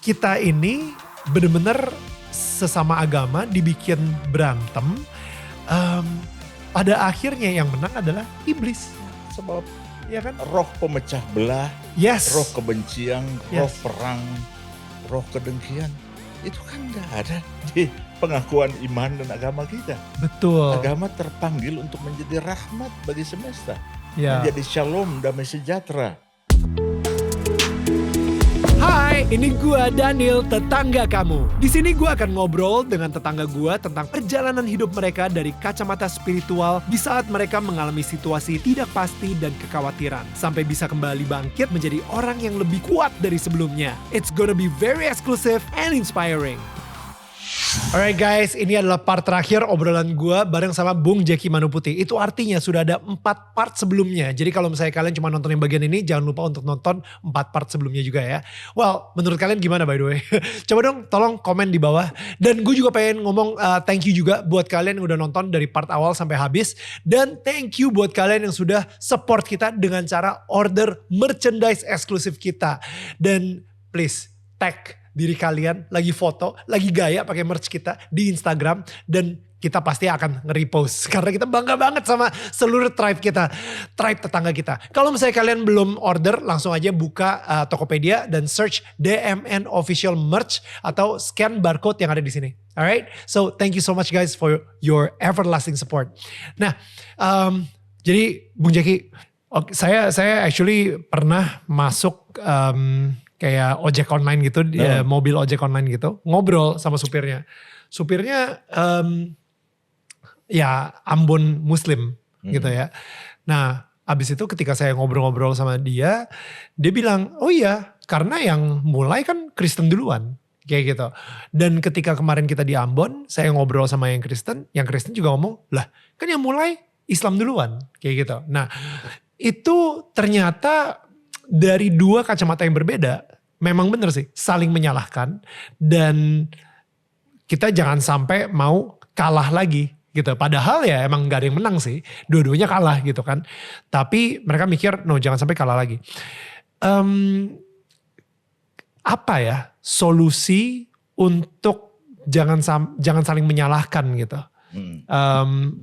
kita ini benar-benar sesama agama dibikin berantem. Pada akhirnya yang menang adalah iblis. Sebab Ya kan? roh pemecah belah, Yes. roh kebencian, roh Yes. perang, roh kedengkian. Itu kan gak ada di pengakuan iman dan agama kita. Betul. Agama terpanggil untuk menjadi rahmat bagi semesta. Ya. Menjadi shalom, damai sejahtera. Hai, ini gua Daniel, tetangga kamu. Di sini gua akan ngobrol dengan tetangga gua tentang perjalanan hidup mereka dari kacamata spiritual di saat mereka mengalami situasi tidak pasti dan kekhawatiran, sampai bisa kembali bangkit menjadi orang yang lebih kuat dari sebelumnya. It's gonna be very exclusive and inspiring. Alright guys, ini adalah part terakhir obrolan gue bareng sama Bung Jeki Manuputi. Itu artinya sudah ada 4 part sebelumnya. Jadi kalau misalnya kalian cuma nonton yang bagian ini, jangan lupa untuk nonton 4 part sebelumnya juga ya. Well, menurut kalian gimana by the way? Coba dong tolong komen di bawah. Dan gue juga pengen ngomong thank you juga buat kalian yang udah nonton dari part awal sampai habis. Dan thank you buat kalian yang sudah support kita dengan cara order merchandise eksklusif kita. Dan please tag diri kalian lagi foto, lagi gaya pakai merch kita di Instagram dan kita pasti akan nge-repost karena kita bangga banget sama seluruh tribe kita, tribe tetangga kita. Kalau misalnya kalian belum order, langsung aja buka Tokopedia dan search DMN Official Merch atau scan barcode yang ada di sini. Alright, so thank you so much guys for your everlasting support. Nah, jadi Bung Jeki, saya actually pernah masuk kayak ojek online gitu, mobil ojek online gitu, ngobrol sama supirnya. Supirnya ya Ambon Muslim gitu ya. Nah abis itu ketika saya ngobrol-ngobrol sama dia bilang, oh iya karena yang mulai kan Kristen duluan. Kayak gitu. Dan ketika kemarin kita di Ambon, saya ngobrol sama yang Kristen juga ngomong, lah kan yang mulai Islam duluan. Kayak gitu. Nah itu ternyata dari 2 kacamata yang berbeda, memang benar sih saling menyalahkan dan kita jangan sampai mau kalah lagi gitu. Padahal ya emang gak ada yang menang sih, dua-duanya kalah gitu kan. Tapi mereka mikir no jangan sampai kalah lagi. Apa ya solusi untuk jangan saling menyalahkan gitu.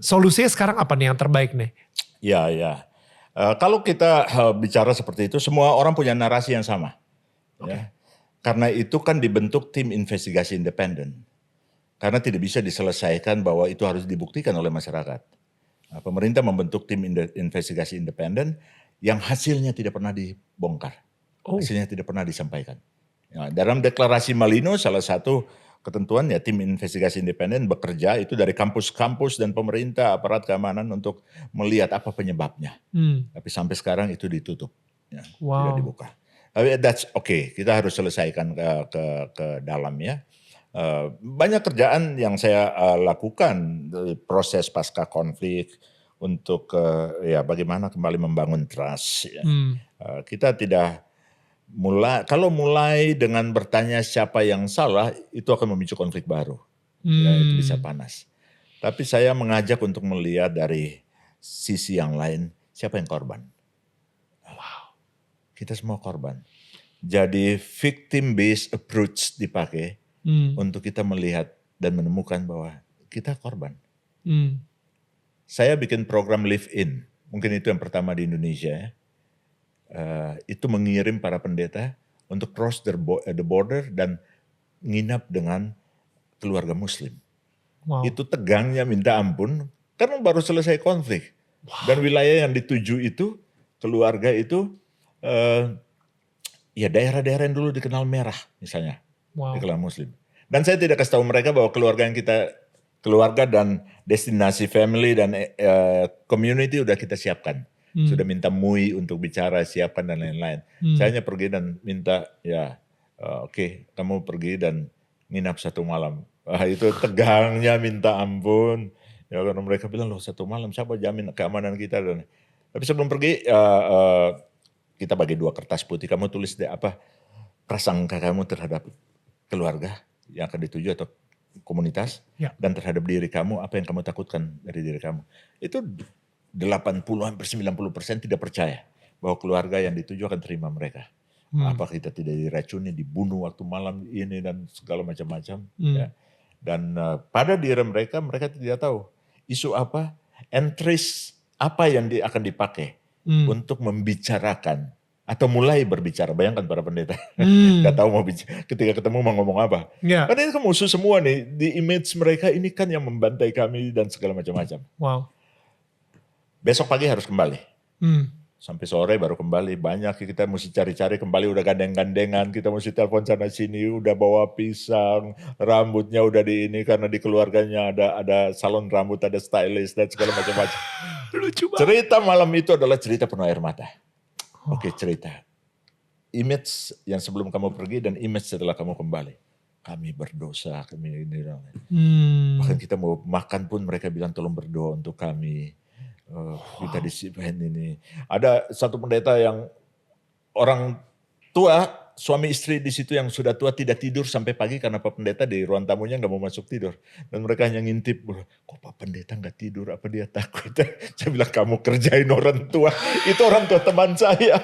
Solusinya sekarang apa nih yang terbaik nih? Ya. Kalau kita bicara seperti itu, semua orang punya narasi yang sama. Okay. Ya. Karena itu kan dibentuk tim investigasi independen. Karena tidak bisa diselesaikan bahwa itu harus dibuktikan oleh masyarakat. Nah, pemerintah membentuk tim investigasi independen yang hasilnya tidak pernah dibongkar. Hasilnya tidak pernah disampaikan. Ya, dalam deklarasi Malino salah satu ketentuan ya tim investigasi independen bekerja itu dari kampus-kampus dan pemerintah, aparat keamanan untuk melihat apa penyebabnya. Tapi sampai sekarang itu ditutup, ya, tidak dibuka. Tapi that's okay, kita harus selesaikan ke dalam ya. Banyak kerjaan yang saya lakukan dari proses pasca konflik untuk ya bagaimana kembali membangun trust. Ya. Kita tidak kalau mulai dengan bertanya siapa yang salah, itu akan memicu konflik baru. Ya, itu bisa panas. Tapi saya mengajak untuk melihat dari sisi yang lain, siapa yang korban. Wow. Kita semua korban. Jadi victim based approach dipakai untuk kita melihat dan menemukan bahwa kita korban. Saya bikin program live in, mungkin itu yang pertama di Indonesia ya. Itu mengirim para pendeta untuk cross the border dan nginap dengan keluarga muslim. Wow. Itu tegangnya minta ampun karena baru selesai konflik. Wow. Dan wilayah yang dituju itu, keluarga itu ya daerah-daerah yang dulu dikenal merah misalnya. Wow. Dikenal muslim. Dan saya tidak kasih tahu mereka bahwa keluarga dan destinasi family dan community udah kita siapkan. Sudah minta MUI untuk bicara, siapkan dan lain-lain. Saya hanya pergi dan minta ya oke, kamu pergi dan nginap 1 malam. Itu tegangnya minta ampun. Ya karena mereka bilang loh 1 malam siapa jamin keamanan kita. Tapi sebelum pergi kita bagi 2 kertas putih. Kamu tulis deh apa prasangka kamu terhadap keluarga yang akan dituju atau komunitas. Ya. Dan terhadap diri kamu, apa yang kamu takutkan dari diri kamu. Itu 80 hampir 90% tidak percaya bahwa keluarga yang dituju akan terima mereka. Apa kita tidak diracuni, dibunuh waktu malam ini dan segala macam-macam. Ya. Dan pada diri mereka tidak tahu isu apa, entries apa yang akan dipakai untuk membicarakan atau mulai berbicara. Bayangkan para pendeta, nggak tahu mau bicara, ketika ketemu mau ngomong apa. Karena ini kan musuh semua nih, di image mereka ini kan yang membantai kami dan segala macam-macam. Wow. Besok pagi harus kembali. Sampai sore baru kembali, banyak kita mesti cari-cari kembali, udah gandeng-gandengan, kita mesti telepon sana sini, udah bawa pisang, rambutnya udah di ini, karena di keluarganya ada salon rambut, ada stylist dan segala macam-macam. Lucu banget. Cerita malam itu adalah cerita penuh air mata. Oke, cerita. Image yang sebelum kamu pergi dan image setelah kamu kembali. Kami berdosa, kami ini. Bahkan kita mau makan pun mereka bilang tolong berdoa untuk kami. Kita disiplin ini. Ada satu pendeta yang orang tua, suami istri di situ yang sudah tua tidak tidur sampai pagi karena Pak Pendeta di ruang tamunya nggak mau masuk tidur. Dan mereka hanya ngintip, kok Pak Pendeta nggak tidur, apa dia takut? Saya bilang kamu kerjain orang tua, itu orang tua teman saya.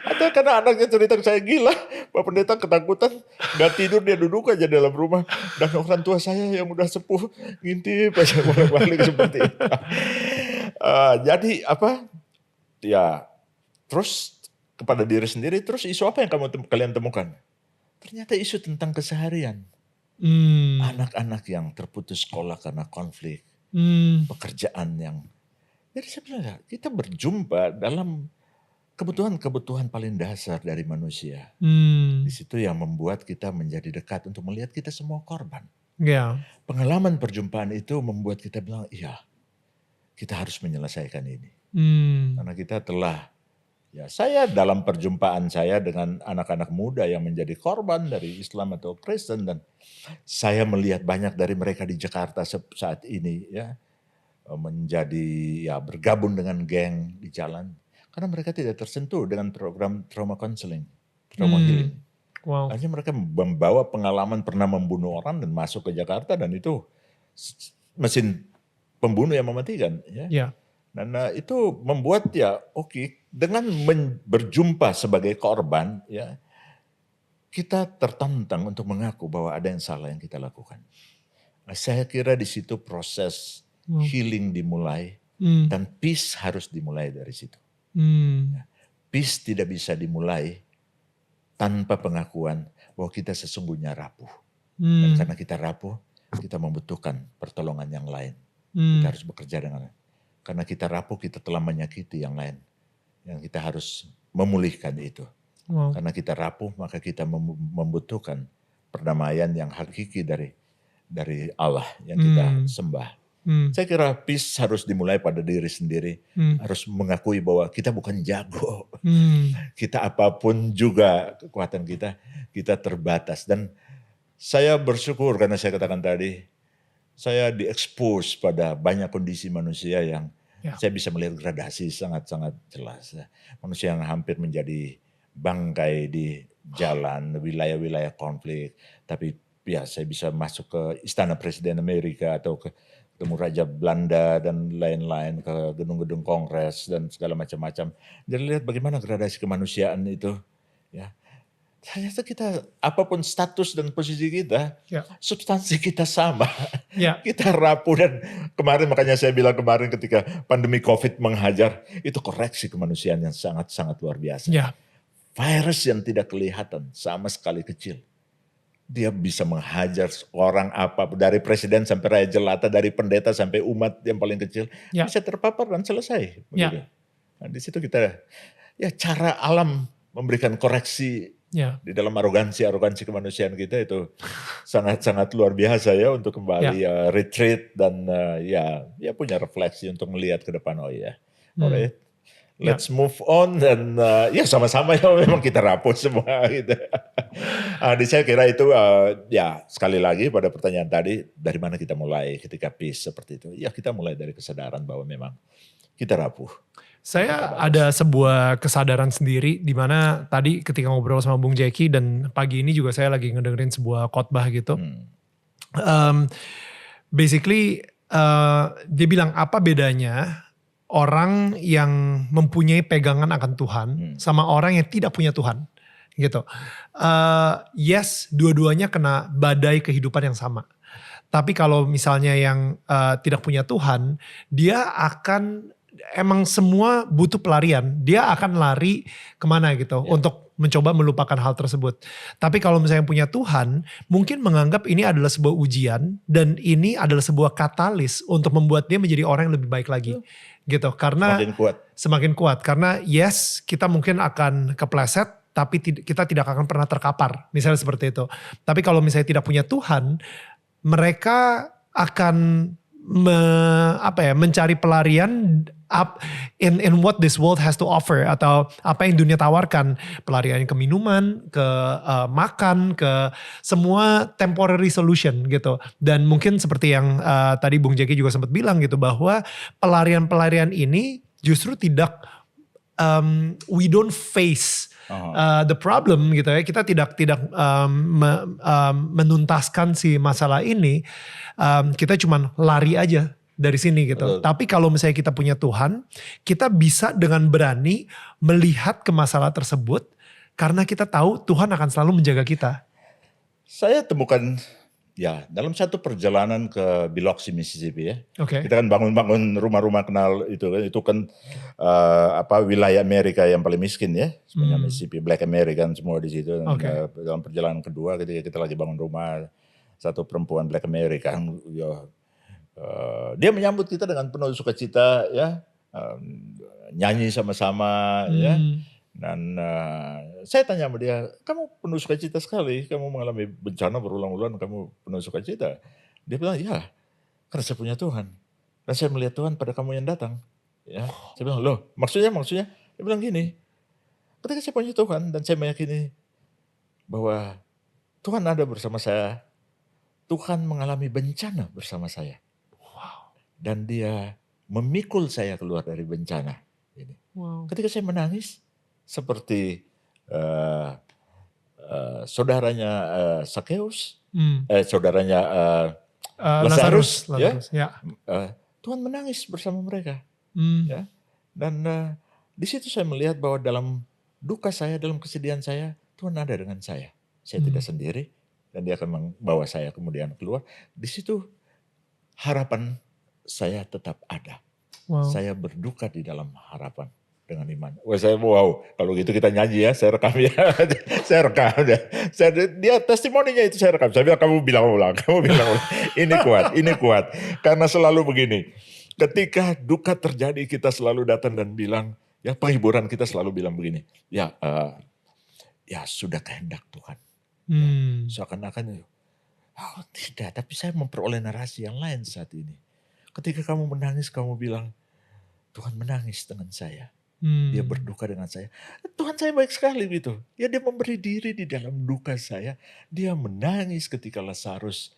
Atau karena anaknya cerita ke saya, gila Pak Pendeta ketakutan, nggak tidur dia duduk aja dalam rumah. Dan orang tua saya yang udah sepuh ngintip aja bolak-balik seperti itu. Jadi apa? Ya terus kepada diri sendiri, terus isu apa yang kalian temukan? Ternyata isu tentang keseharian. Anak-anak yang terputus sekolah karena konflik. Pekerjaan yang... Jadi saya bilang, kita berjumpa dalam kebutuhan-kebutuhan paling dasar dari manusia. Di situ yang membuat kita menjadi dekat untuk melihat kita semua korban. Pengalaman perjumpaan itu membuat kita bilang, iya, kita harus menyelesaikan ini. Karena kita telah, ya saya dalam perjumpaan saya dengan anak-anak muda yang menjadi korban dari Islam atau Kristen, dan saya melihat banyak dari mereka di Jakarta saat ini ya menjadi ya bergabung dengan geng di jalan. Karena mereka tidak tersentuh dengan program trauma counseling, trauma healing. Akhirnya mereka membawa pengalaman pernah membunuh orang dan masuk ke Jakarta, dan itu mesin pembunuh yang mematikan. Ya. Dan itu membuat ya oke, dengan berjumpa sebagai korban, ya kita tertantang untuk mengaku bahwa ada yang salah yang kita lakukan. Nah, saya kira di situ proses healing dimulai, dan peace harus dimulai dari situ. Peace tidak bisa dimulai tanpa pengakuan bahwa kita sesungguhnya rapuh. Dan karena kita rapuh, kita membutuhkan pertolongan yang lain. Kita harus bekerja dengan, karena kita rapuh, kita telah menyakiti yang lain. Yang kita harus memulihkan itu. Karena kita rapuh, maka kita membutuhkan perdamaian yang hakiki dari Allah yang kita sembah. Saya kira peace harus dimulai pada diri sendiri. Harus mengakui bahwa kita bukan jago. Kita apapun juga kekuatan kita terbatas. Dan saya bersyukur karena saya katakan tadi, saya diekspos pada banyak kondisi manusia yang saya bisa melihat gradasi sangat-sangat jelas. Manusia yang hampir menjadi bangkai di jalan, wilayah-wilayah konflik. Tapi ya saya bisa masuk ke Istana Presiden Amerika atau ketemu Raja Belanda dan lain-lain, ke gedung-gedung Kongres dan segala macam-macam. Jadi lihat bagaimana gradasi kemanusiaan itu. Ya. Ternyata kita, apapun status dan posisi kita, substansi kita sama. Kita rapuh, dan kemarin makanya saya bilang kemarin ketika pandemi COVID menghajar, itu koreksi kemanusiaan yang sangat-sangat luar biasa. Virus yang tidak kelihatan, sama sekali kecil. Dia bisa menghajar orang apa, dari presiden sampai raja jelata, dari pendeta sampai umat yang paling kecil, bisa terpapar dan selesai. Nah, di situ kita, ya cara alam memberikan koreksi di dalam arogansi kemanusiaan kita itu sangat-sangat luar biasa ya, untuk kembali retreat dan ya punya refleksi untuk melihat ke depan. Alright. Let's move on, dan ya sama-sama ya memang kita rapuh semua gitu. Saya kira itu ya sekali lagi pada pertanyaan tadi, dari mana kita mulai ketika peace seperti itu. Ya kita mulai dari kesadaran bahwa memang kita rapuh. Saya ada sebuah kesadaran sendiri di mana tadi ketika ngobrol sama Bung Jeki, dan pagi ini juga saya lagi ngedengerin sebuah khotbah gitu. Basically dia bilang apa bedanya orang yang mempunyai pegangan akan Tuhan sama orang yang tidak punya Tuhan gitu. Yes, dua-duanya kena badai kehidupan yang sama. Tapi kalau misalnya yang tidak punya Tuhan, dia akan emang semua butuh pelarian. Dia akan lari kemana gitu untuk mencoba melupakan hal tersebut. Tapi kalau misalnya punya Tuhan, mungkin menganggap ini adalah sebuah ujian dan ini adalah sebuah katalis untuk membuat dia menjadi orang yang lebih baik lagi. Gitu. Karena semakin kuat. Karena yes, kita mungkin akan kepleset, tapi kita tidak akan pernah terkapar. Misalnya seperti itu. Tapi kalau misalnya tidak punya Tuhan, mereka akan mencari pelarian in what this world has to offer, atau apa yang dunia tawarkan, pelarian ke minuman, ke makan, ke semua temporary solution gitu. Dan mungkin seperti yang tadi Bung Jeki juga sempat bilang gitu, bahwa pelarian-pelarian ini justru tidak we don't face the problem gitu ya. Kita tidak menuntaskan si masalah ini. Kita cuman lari aja dari sini gitu. Tapi kalau misalnya kita punya Tuhan, kita bisa dengan berani melihat ke masalah tersebut karena kita tahu Tuhan akan selalu menjaga kita. Saya temukan ya dalam satu perjalanan ke Biloxi, Mississippi ya. Kita kan bangun rumah-rumah kenal itu kan wilayah Amerika yang paling miskin ya. Sebenarnya Mississippi, Black American semua di situ. Dalam perjalanan kedua ketika kita lagi bangun rumah, satu perempuan Black American dia menyambut kita dengan penuh sukacita ya, nyanyi sama-sama ya. Dan saya tanya sama dia, kamu penuh sukacita sekali, kamu mengalami bencana berulang-ulang, kamu penuh sukacita. Dia bilang, ya karena saya punya Tuhan. Dan saya melihat Tuhan pada kamu yang datang. Ya. Saya bilang, loh maksudnya? Dia bilang gini, ketika saya punya Tuhan dan saya meyakini bahwa Tuhan ada bersama saya, Tuhan mengalami bencana bersama saya. Dan dia memikul saya keluar dari bencana. Ketika saya menangis, seperti saudaranya Sakeus, saudaranya Lazarus, ya. Tuhan menangis bersama mereka. Ya. Dan di situ saya melihat bahwa dalam duka saya, dalam kesedihan saya, Tuhan ada dengan saya. Saya tidak sendiri dan dia akan membawa saya kemudian keluar. Di situ harapan saya tetap ada. Saya berduka di dalam harapan. Dengan iman. Kalau gitu kita nyanyi ya, saya rekam ya. Saya rekam ya. Dia testimoninya itu saya rekam. Saya bilang kamu bilang ulang. Ini kuat. Karena selalu begini. Ketika duka terjadi kita selalu datang dan bilang, ya penghiburan kita selalu bilang begini. Ya sudah kehendak Tuhan. Seakan-akan tidak, tapi saya memperoleh narasi yang lain saat ini. Ketika kamu menangis, kamu bilang, Tuhan menangis dengan saya. Dia berduka dengan saya. Tuhan saya baik sekali gitu. Ya dia memberi diri di dalam duka saya. Dia menangis ketika Lazarus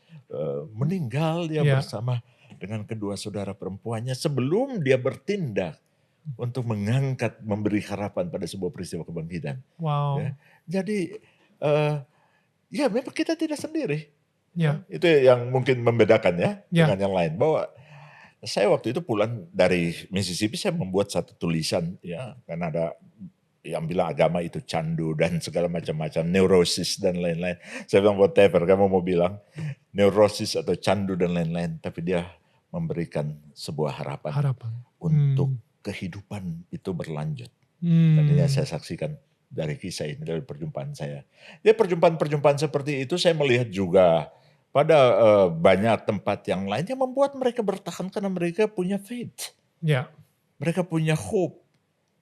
meninggal. Dia bersama dengan kedua saudara perempuannya. Sebelum dia bertindak untuk mengangkat, memberi harapan pada sebuah peristiwa kebangkitan. Ya. Jadi ya memang kita tidak sendiri. Itu yang mungkin membedakan ya dengan yang lain. Bahwa saya waktu itu pulang dari Mississippi, saya membuat satu tulisan ya, karena ada yang bilang agama itu candu dan segala macam-macam, neurosis dan lain-lain. Saya bilang whatever kamu mau bilang, neurosis atau candu dan lain-lain, tapi dia memberikan sebuah harapan. Untuk kehidupan itu berlanjut. Dan ini saya saksikan dari kisah ini, dari perjumpaan saya. Ya perjumpaan-perjumpaan seperti itu saya melihat juga pada banyak tempat yang lain yang membuat mereka bertahan karena mereka punya faith. Mereka punya hope.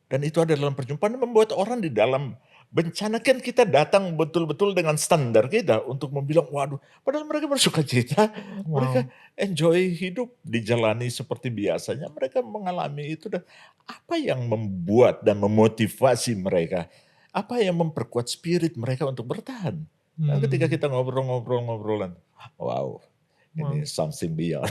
Dan itu ada dalam perjumpaan yang membuat orang di dalam bencana. Kan kita datang betul-betul dengan standar kita untuk membilang waduh. Padahal mereka bersuka cita. Mereka enjoy hidup, dijalani seperti biasanya. Mereka mengalami itu. Dan apa yang membuat dan memotivasi mereka? Apa yang memperkuat spirit mereka untuk bertahan? Nah, ketika kita ngobrol-ngobrolan, wow, ini something beyond,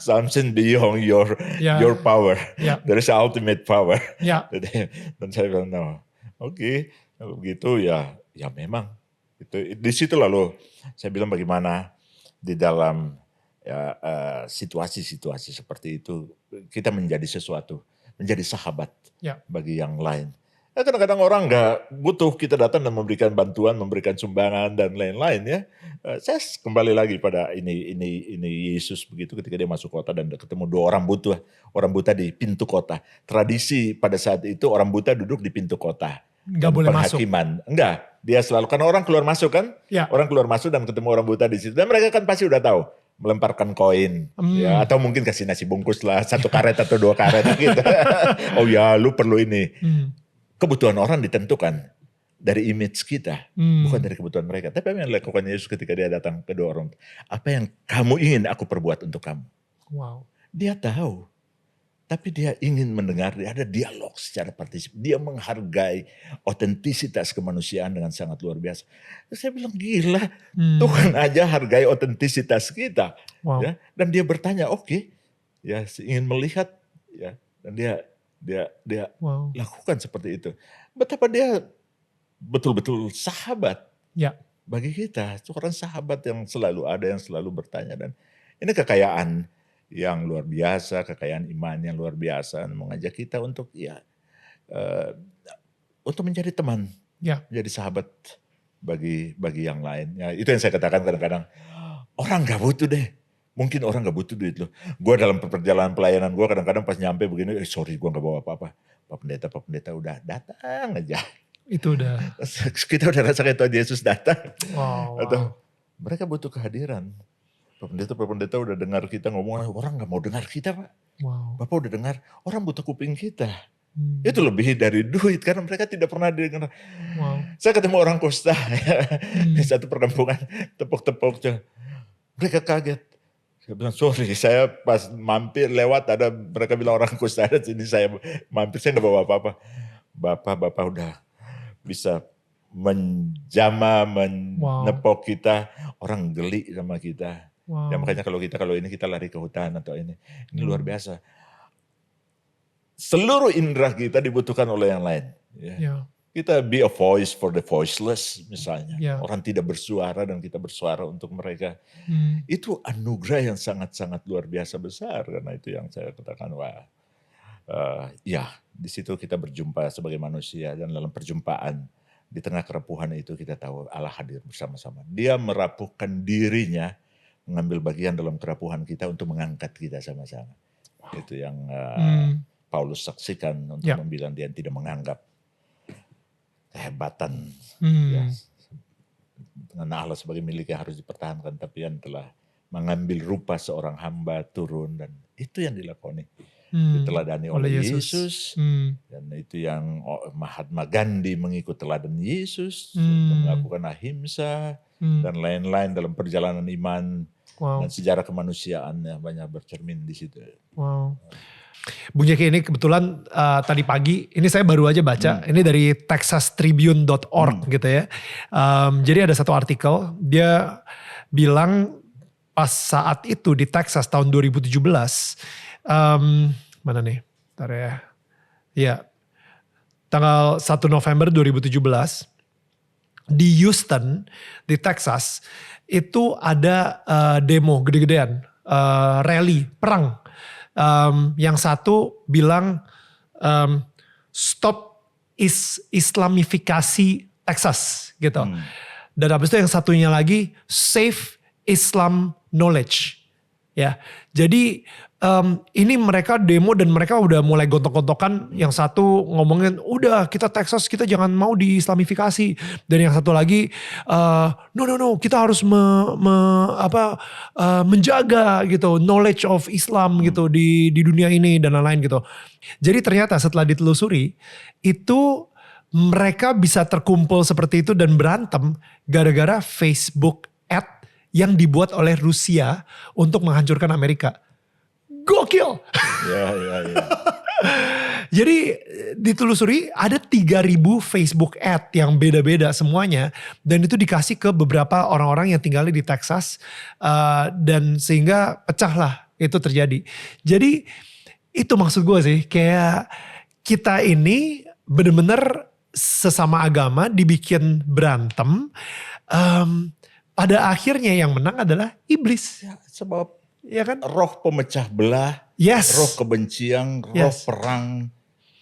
something beyond your power. There is ultimate power. Dan saya bilang, no, oke, begitu ya memang. Itu di situ lalu saya bilang bagaimana di dalam ya, situasi-situasi seperti itu kita menjadi sesuatu, menjadi sahabat Ya. bagi yang lain. Ya, kadang-kadang orang nggak butuh kita datang dan memberikan bantuan, memberikan sumbangan dan lain-lain ya. Saya kembali lagi pada ini Yesus begitu ketika dia masuk kota dan ketemu dua orang buta di pintu kota. Tradisi pada saat itu orang buta duduk di pintu kota. Nggak Dan boleh masuk. penghakiman. Enggak, dia selalu karena orang keluar masuk kan, Ya. orang keluar masuk dan ketemu orang buta di situ dan mereka kan pasti udah tahu melemparkan koin ya atau mungkin kasih nasi bungkus lah 1 karet atau 2 karet gitu. Oh ya, lu perlu ini. Kebutuhan orang ditentukan dari image kita, bukan dari kebutuhan mereka. Tapi apa yang dilakukan Yesus ketika dia datang ke dua orang? Apa yang kamu ingin aku perbuat untuk kamu? Wow. Dia tahu. Tapi dia ingin mendengar, dia ada dialog secara partisip. Dia menghargai otentisitas kemanusiaan dengan sangat luar biasa. Saya bilang gila, Tuhan aja hargai otentisitas kita. Wow. Ya, dan dia bertanya, oke, ya ingin melihat, ya, dan dia Wow. lakukan seperti itu. Betapa dia betul-betul sahabat Ya. bagi kita. Seorang sahabat yang selalu ada, yang selalu bertanya. Dan ini kekayaan yang luar biasa, kekayaan iman yang luar biasa, mengajak kita untuk untuk menjadi teman, Ya. menjadi sahabat bagi yang lain. Ya, itu yang saya katakan kadang-kadang orang nggak butuh deh. Mungkin orang nggak butuh duit loh. Gue dalam perjalanan pelayanan gue kadang-kadang pas nyampe begini, sorry gue nggak bawa apa-apa. Pak pendeta udah datang aja. Itu udah. Kita udah rasa kayak Tuhan Yesus datang. Wow. Atau mereka butuh kehadiran. Pak pendeta udah dengar kita ngomong, orang gak mau dengar kita Pak. Wow. Bapak udah dengar, orang butuh kuping kita. Itu lebih dari duit karena mereka tidak pernah dengar. Wow. Saya ketemu orang Kosta di satu perkampungan, tepuk-tepuk. Mereka kaget. Saya bilang sorry, saya pas mampir lewat ada mereka bilang orang Kosta ada sini, saya mampir, saya gak bawa apa-apa. Bapak udah bisa menjama, menepok kita, orang geli sama kita. Wow. Ya makanya kalau ini kita lari ke hutan atau ini luar biasa. Seluruh indera kita dibutuhkan oleh yang lain. Ya. Ya. Kita be a voice for the voiceless misalnya. Ya. Orang tidak bersuara dan kita bersuara untuk mereka. Itu anugerah yang sangat-sangat luar biasa besar. Karena itu yang saya katakan, wah ya di situ kita berjumpa sebagai manusia. Dan dalam perjumpaan di tengah kerapuhan itu kita tahu Allah hadir bersama-sama. Dia merapuhkan dirinya, mengambil bagian dalam kerapuhan kita untuk mengangkat kita sama-sama. Itu yang Paulus saksikan untuk membilang dia tidak menganggap kehebatan ya, dengan Allah sebagai miliknya harus dipertahankan, tapi yang telah mengambil rupa seorang hamba turun, dan itu yang dilakoni. Diteladani oleh Yesus. Dan itu yang Mahatma Gandhi mengikut teladan Yesus, melakukan ahimsa dan lain-lain dalam perjalanan iman. Wow. Dan sejarah kemanusiaannya banyak bercermin di situ. Wow. Bung Jeki, ini kebetulan tadi pagi, ini saya baru aja baca, ini dari texastribune.org gitu ya. Jadi ada satu artikel, dia bilang pas saat itu di Texas tahun 2017, mana nih, bentar ya. Ya, tanggal 1 November 2017, di Houston, di Texas, itu ada demo gede-gedean, rally, perang. Yang satu bilang stop Islamifikasi Texas gitu. Dan habis itu yang satunya lagi save Islam knowledge. Ya, jadi ini mereka demo dan mereka udah mulai gontok-gontokan. Yang satu ngomongin, udah kita Texas kita jangan mau diislamifikasi. Dan yang satu lagi, no, kita harus menjaga gitu knowledge of Islam gitu di dunia ini dan lain-lain gitu. Jadi ternyata setelah ditelusuri itu mereka bisa terkumpul seperti itu dan berantem gara-gara Facebook ad yang dibuat oleh Rusia untuk menghancurkan Amerika. Gokil. Ya. Jadi ditelusuri ada 3.000 Facebook ad yang beda-beda semuanya. Dan itu dikasih ke beberapa orang-orang yang tinggal di Texas. Dan sehingga pecah lah itu terjadi. Jadi itu maksud gue sih. Kayak kita ini benar-benar sesama agama dibikin berantem. Pada akhirnya yang menang adalah iblis. Ya, sebab ya kan? Roh pemecah belah, Yes. roh kebencian, roh Yes. perang,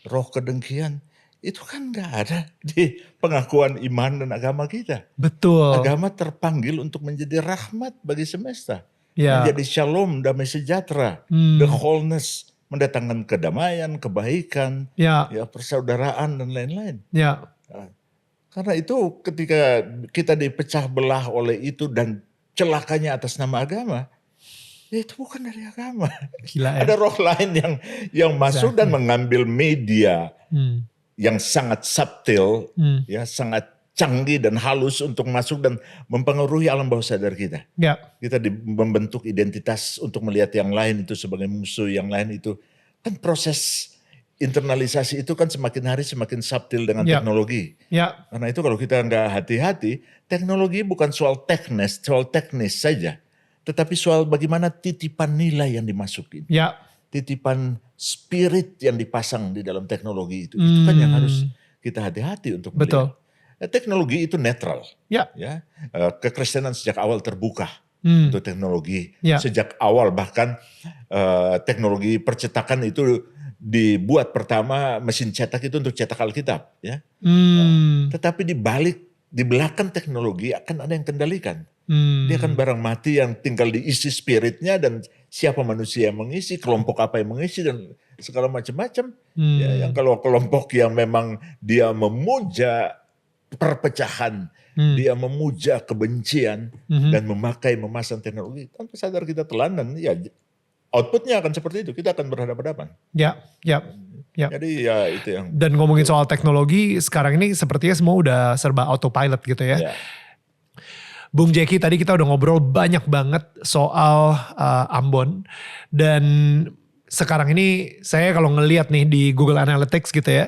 roh kedengkian. Itu kan nggak ada di pengakuan iman dan agama kita. Betul. Agama terpanggil untuk menjadi rahmat bagi semesta. Ya. Menjadi shalom, damai sejahtera, the wholeness, mendatangkan kedamaian, kebaikan, Ya. ya persaudaraan dan lain-lain. Ya. Karena itu ketika kita dipecah belah oleh itu dan celakanya atas nama agama, ya itu bukan dari agama. Gila ya. Ada roh lain yang masuk dan mengambil media yang sangat subtil, ya sangat canggih dan halus untuk masuk dan mempengaruhi alam bawah sadar kita. Ya. Kita membentuk identitas untuk melihat yang lain itu sebagai musuh, yang lain itu kan proses internalisasi itu kan semakin hari semakin subtil dengan teknologi. Ya. Karena itu kalau kita nggak hati-hati, teknologi bukan soal teknis saja, tetapi soal bagaimana titipan nilai yang dimasukin. Ya. Titipan spirit yang dipasang di dalam teknologi itu kan yang harus kita hati-hati untuk melihat. Betul. Teknologi itu netral. Ya. Ya, kekristenan sejak awal terbuka untuk teknologi. Ya. Sejak awal bahkan teknologi percetakan itu dibuat pertama mesin cetak itu untuk cetak Alkitab. Ya. Tetapi di belakang teknologi akan ada yang kendalikan. Dia kan barang mati yang tinggal diisi spiritnya dan siapa manusia yang mengisi, kelompok apa yang mengisi dan segala macam-macam. Ya, yang kalau kelompok yang memang dia memuja perpecahan, dia memuja kebencian dan memasang teknologi, tanpa sadar kita telan dan ya outputnya akan seperti itu. Kita akan berhadapan-hadapan. Ya. Jadi ya itu yang. Dan ngomongin soal teknologi sekarang ini sepertinya semua udah serba autopilot gitu ya. Bung Jeki, tadi kita udah ngobrol banyak banget soal Ambon dan sekarang ini saya kalau ngelihat nih di Google Analytics gitu ya,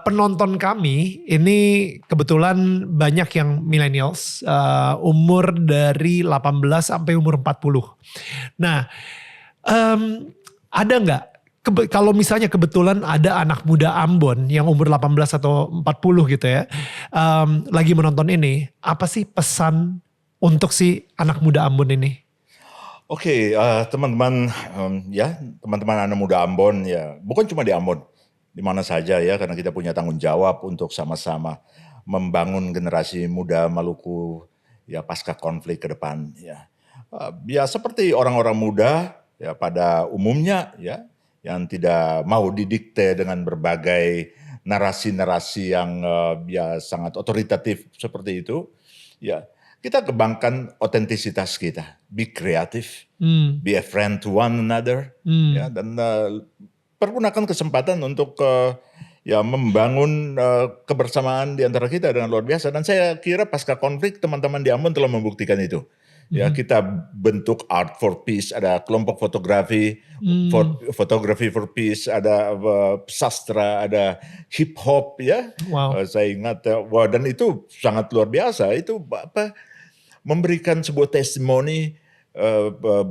penonton kami ini kebetulan banyak yang millennials, umur dari 18 sampai umur 40. Nah, ada nggak kalau misalnya kebetulan ada anak muda Ambon yang umur 18 atau 40 gitu ya, lagi menonton ini, apa sih pesan untuk si anak muda Ambon ini? Oke, teman-teman, teman-teman anak muda Ambon ya, bukan cuma di Ambon, di mana saja ya, karena kita punya tanggung jawab untuk sama-sama membangun generasi muda Maluku ya pasca konflik ke depan ya. Ya seperti orang-orang muda ya pada umumnya ya, yang tidak mau didikte dengan berbagai narasi-narasi yang ya sangat otoritatif seperti itu. Ya, kita kembangkan otentisitas kita, be creative, be a friend to one another, ya, dan pergunakan kesempatan untuk ya membangun kebersamaan di antara kita dengan luar biasa. Dan saya kira pasca konflik teman-teman di Ambon telah membuktikan itu. Ya, kita bentuk Art for Peace, ada kelompok fotografi, Photography for Peace, ada sastra, ada hip hop ya. Wow. Saya ingat, dan itu sangat luar biasa. Itu memberikan sebuah testimoni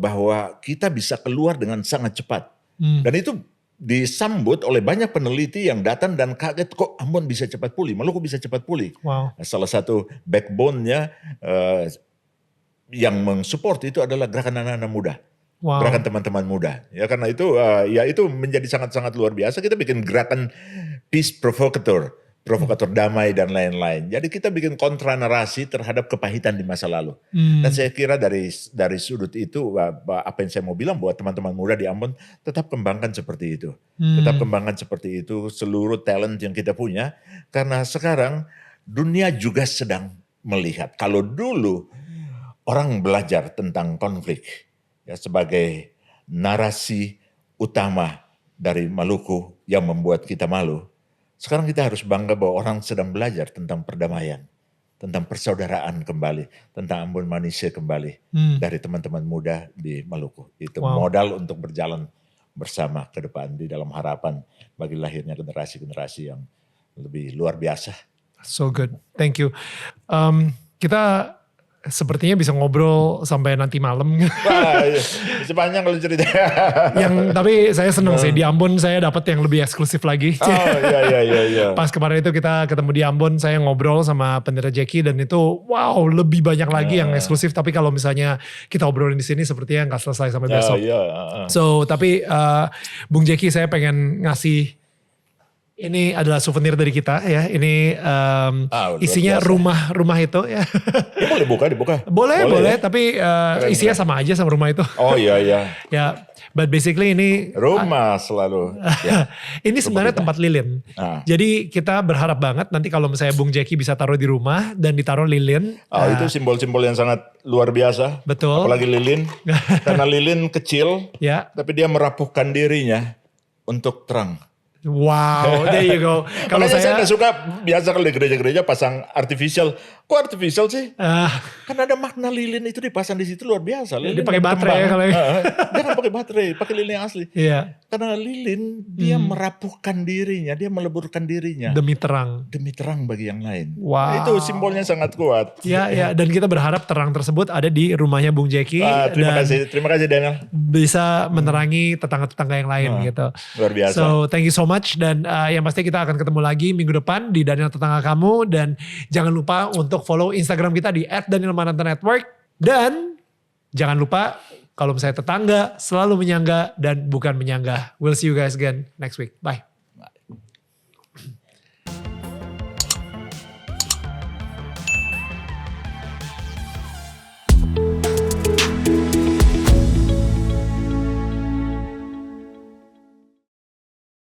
bahwa kita bisa keluar dengan sangat cepat. Dan itu disambut oleh banyak peneliti yang datang dan kaget, kok Ambon bisa cepat pulih, Maluku bisa cepat pulih. Wow. Salah satu backbone-nya yang mensupport itu adalah gerakan anak-anak muda, gerakan teman-teman muda. Ya karena itu, ya itu menjadi sangat-sangat luar biasa. Kita bikin gerakan peace provocator damai dan lain-lain. Jadi kita bikin kontra narasi terhadap kepahitan di masa lalu. Dan saya kira dari sudut itu, apa yang saya mau bilang buat teman-teman muda di Ambon, tetap kembangkan seperti itu. Tetap kembangkan seperti itu seluruh talent yang kita punya. Karena sekarang dunia juga sedang melihat. Kalau dulu orang belajar tentang konflik ya sebagai narasi utama dari Maluku yang membuat kita malu. Sekarang kita harus bangga bahwa orang sedang belajar tentang perdamaian, tentang persaudaraan kembali, tentang Ambon manusia kembali dari teman-teman muda di Maluku. Itu modal untuk berjalan bersama ke depan di dalam harapan bagi lahirnya generasi-generasi yang lebih luar biasa. So good, thank you. Kita sepertinya bisa ngobrol sampai nanti malam. Wah, iya. Sepanjang kalau cerita. Tapi saya seneng sih, di Ambon saya dapat yang lebih eksklusif lagi. Oh iya. Pas kemarin itu kita ketemu di Ambon, saya ngobrol sama Pendeta Jackie dan itu wow lebih banyak lagi yang eksklusif. Tapi kalau misalnya kita obrolin di sini sepertinya nggak selesai sampai besok. So tapi Bung Jackie saya pengen ngasih, ini adalah souvenir dari kita ya. Ini isinya rumah itu ya. Ya boleh dibuka. Boleh. Tapi isinya sama aja sama rumah itu. Oh iya. Ya, but basically ini rumah selalu. Ya. Ini sebenarnya tempat lilin. Jadi kita berharap banget nanti kalau misalnya Bung Jackie bisa taruh di rumah dan ditaruh lilin. Itu simbol-simbol yang sangat luar biasa. Betul. Apalagi lilin. Karena lilin kecil, ya. Tapi dia merapuhkan dirinya untuk terang. Wow, there you go. Kalau saya nggak suka biasa kalau di gereja-gereja pasang artificial. Kok artificial sih? Kan ada makna lilin itu dipasang di situ luar biasa. Lilin pakai baterai ya kalau. Jangan pakai baterai, pakai lilin yang asli. Iya. Karena lilin dia merapuhkan dirinya, dia meleburkan dirinya demi terang bagi yang lain. Wow. Itu simbolnya sangat kuat. Ya. Dan kita berharap terang tersebut ada di rumahnya Bung Jackie. Terima kasih Daniel. Bisa menerangi tetangga-tetangga yang lain gitu. Luar biasa. So thank you so much, dan yang pasti kita akan ketemu lagi minggu depan di Daniel Tetangga Kamu, dan jangan lupa untuk follow Instagram kita di @danielmananta_network, dan jangan lupa kalau misalnya tetangga selalu menyangga dan bukan menyanggah. We'll see you guys again next week. Bye.